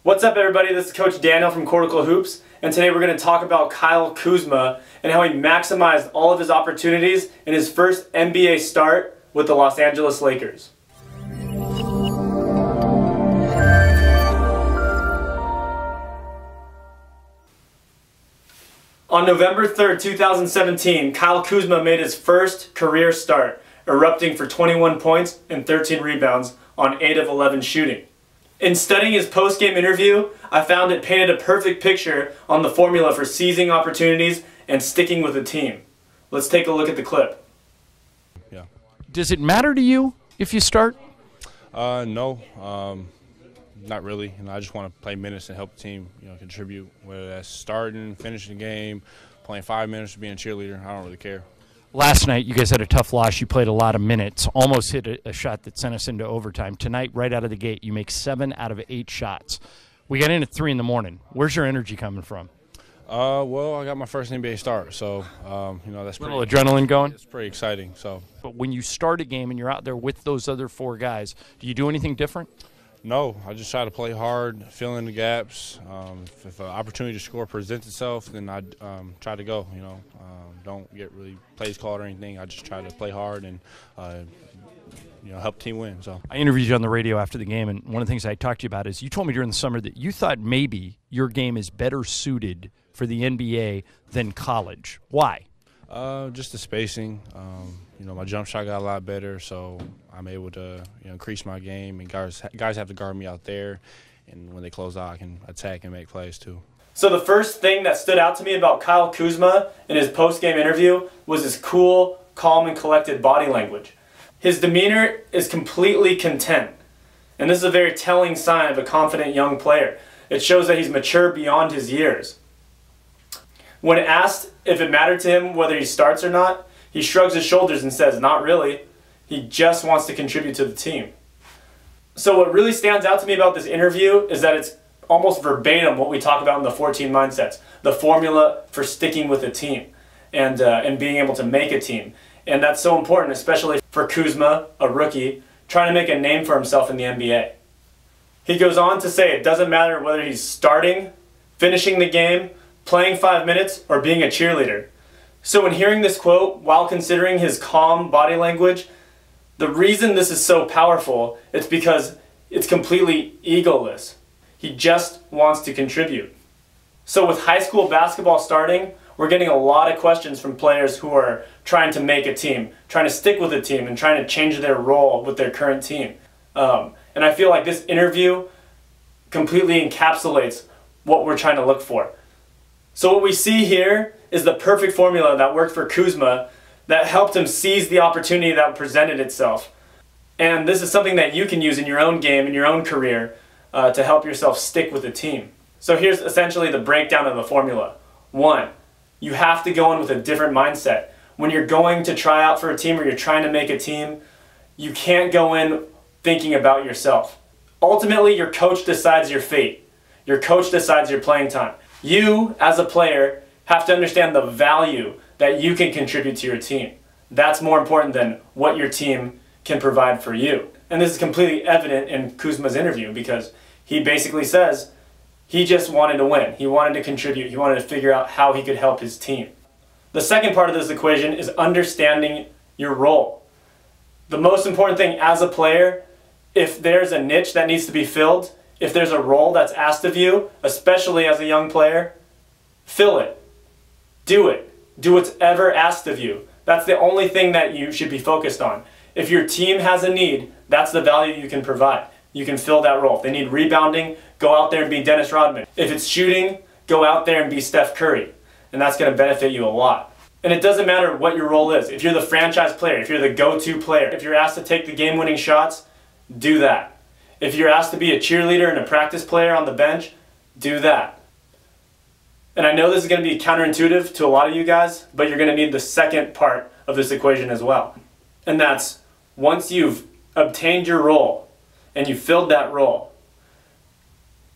What's up, everybody? This is Coach Daniel from Courtical Hoops, and today we're going to talk about Kuzma and how he maximized all of his opportunities in his first NBA start with the Los Angeles Lakers. On November 3rd, 2017, Kuzma made his first career start, erupting for 21 points and 13 rebounds on 8 of 11 shooting. In studying his post-game interview, I found it painted a perfect picture on the formula for seizing opportunities and sticking with a team. Let's take a look at the clip. Yeah. Does it matter to you if you start? No, not really. I just want to play minutes and help the team, contribute, whether that's starting, finishing the game, playing 5 minutes, or being a cheerleader. I don't really care. Last night, you guys had a tough loss. You played a lot of minutes, almost hit a shot that sent us into overtime. Tonight, right out of the gate, you make 7 out of 8 shots. We got in at 3 in the morning. Where's your energy coming from? Well, I got my first NBA start, so that's a little adrenaline going. It's pretty exciting. But when you start a game and you're out there with those other 4 guys, do you do anything different? No, I just try to play hard, fill in the gaps. If an opportunity to score presents itself, then I try to go. Don't get really plays called or anything. I just try to play hard and help the team win. So I interviewed you on the radio after the game, and one of the things I talked to you about is you told me during the summer that you thought maybe your game is better suited for the NBA than college. Why? Just the spacing. My jump shot got a lot better, so I'm able to increase my game. And guys have to guard me out there, and when they close out, I can attack and make plays too. So the first thing that stood out to me about Kuzma in his post-game interview was his cool, calm, and collected body language. His demeanor is completely content, and this is a very telling sign of a confident young player. It shows that he's mature beyond his years. When asked if it mattered to him whether he starts or not, he shrugs his shoulders and says, not really. He just wants to contribute to the team. So what really stands out to me about this interview is that it's almost verbatim what we talk about in the 14 mindsets, the formula for sticking with a team and being able to make a team. And that's so important, especially for Kuzma, a rookie, trying to make a name for himself in the NBA. He goes on to say it doesn't matter whether he's starting, finishing the game, playing 5 minutes, or being a cheerleader. So when hearing this quote, while considering his calm body language, the reason this is so powerful is because it's completely egoless. He just wants to contribute. So with high school basketball starting, we're getting a lot of questions from players who are trying to make a team, trying to stick with a team, and trying to change their role with their current team. And I feel like this interview completely encapsulates what we're trying to look for. So what we see here is the perfect formula that worked for Kuzma that helped him seize the opportunity that presented itself. And this is something that you can use in your own game, in your own career, to help yourself stick with a team. So here's essentially the breakdown of the formula. 1, you have to go in with a different mindset. When you're going to try out for a team or you're trying to make a team, you can't go in thinking about yourself. Ultimately, your coach decides your fate. Your coach decides your playing time. You, as a player, have to understand the value that you can contribute to your team. That's more important than what your team can provide for you. And this is completely evident in Kuzma's interview because he basically says he just wanted to win. He wanted to contribute. He wanted to figure out how he could help his team. The second part of this equation is understanding your role. The most important thing as a player, if there's a niche that needs to be filled, if there's a role that's asked of you, especially as a young player, fill it. Do it. Do what's ever asked of you. That's the only thing that you should be focused on. If your team has a need, that's the value you can provide. You can fill that role. If they need rebounding, go out there and be Dennis Rodman. If it's shooting, go out there and be Steph Curry. And that's going to benefit you a lot. And it doesn't matter what your role is. If you're the franchise player, if you're the go-to player, if you're asked to take the game-winning shots, do that. If you're asked to be a cheerleader and a practice player on the bench, do that. And I know this is going to be counterintuitive to a lot of you guys, but you're going to need the second part of this equation as well. And that's once you've obtained your role and you filled that role,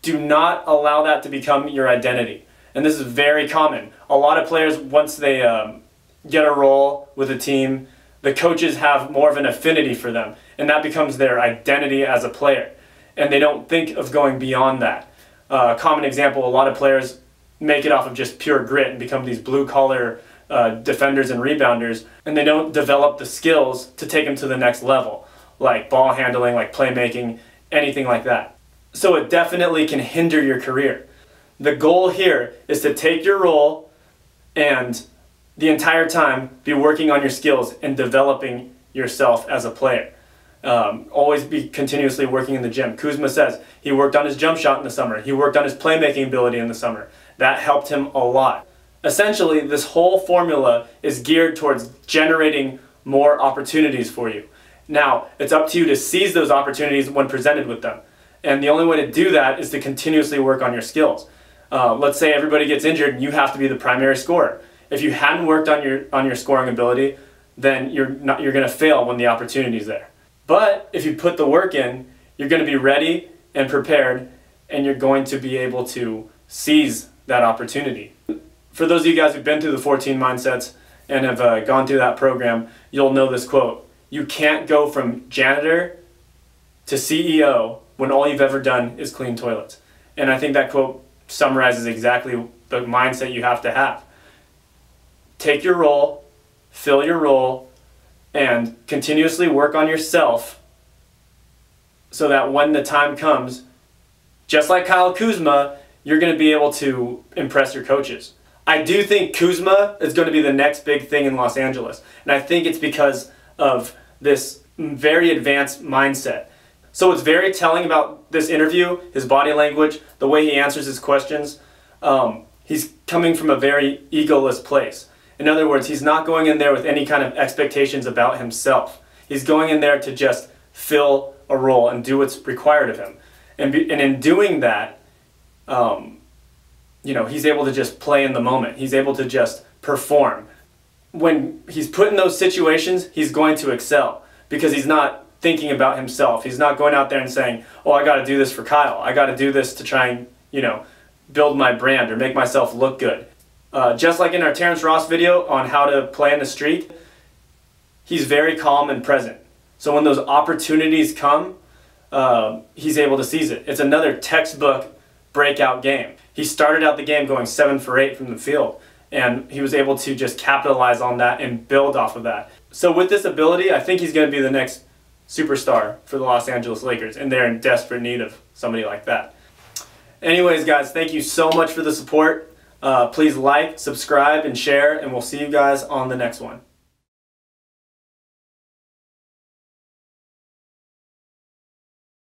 do not allow that to become your identity. And this is very common. A lot of players, once they get a role with a team, the coaches have more of an affinity for them, and that becomes their identity as a player. And they don't think of going beyond that. A common example, a lot of players make it off of just pure grit and become these blue-collar defenders and rebounders, and they don't develop the skills to take them to the next level, like ball handling, like playmaking, anything like that. So it definitely can hinder your career. The goal here is to take your role and the entire time be working on your skills and developing yourself as a player. Always be continuously working in the gym. Kuzma says he worked on his jump shot in the summer. He worked on his playmaking ability in the summer. That helped him a lot. Essentially, this whole formula is geared towards generating more opportunities for you. Now, it's up to you to seize those opportunities when presented with them. And the only way to do that is to continuously work on your skills. Let's say everybody gets injured and you have to be the primary scorer. If you hadn't worked on your scoring ability, then you're going to fail when the opportunity is there. But if you put the work in, you're going to be ready and prepared, and you're going to be able to seize that opportunity. For those of you guys who've been through the 14 mindsets and have gone through that program, you'll know this quote: you can't go from janitor to CEO when all you've ever done is clean toilets. And I think that quote summarizes exactly the mindset you have to have. Take your role, fill your role, and continuously work on yourself so that when the time comes, just like Kyle Kuzma, you're going to be able to impress your coaches. I do think Kuzma is going to be the next big thing in Los Angeles, and I think it's because of this very advanced mindset. So what's very telling about this interview, his body language, the way he answers his questions, he's coming from a very egoless place. In other words, he's not going in there with any kind of expectations about himself. He's going in there to just fill a role and do what's required of him. And in doing that, he's able to just play in the moment. He's able to just perform. When he's put in those situations, he's going to excel because he's not thinking about himself. He's not going out there and saying, oh, I got to do this for Kyle. I got to do this to try and, build my brand or make myself look good. Just like in our Terrence Ross video on how to play in the street, he's very calm and present. So when those opportunities come, he's able to seize it. It's another textbook breakout game. He started out the game going 7 for 8 from the field, and he was able to just capitalize on that and build off of that. So with this ability, I think he's going to be the next superstar for the Los Angeles Lakers, and they're in desperate need of somebody like that. Anyways, guys, thank you so much for the support. Please like, subscribe, and share, and we'll see you guys on the next one.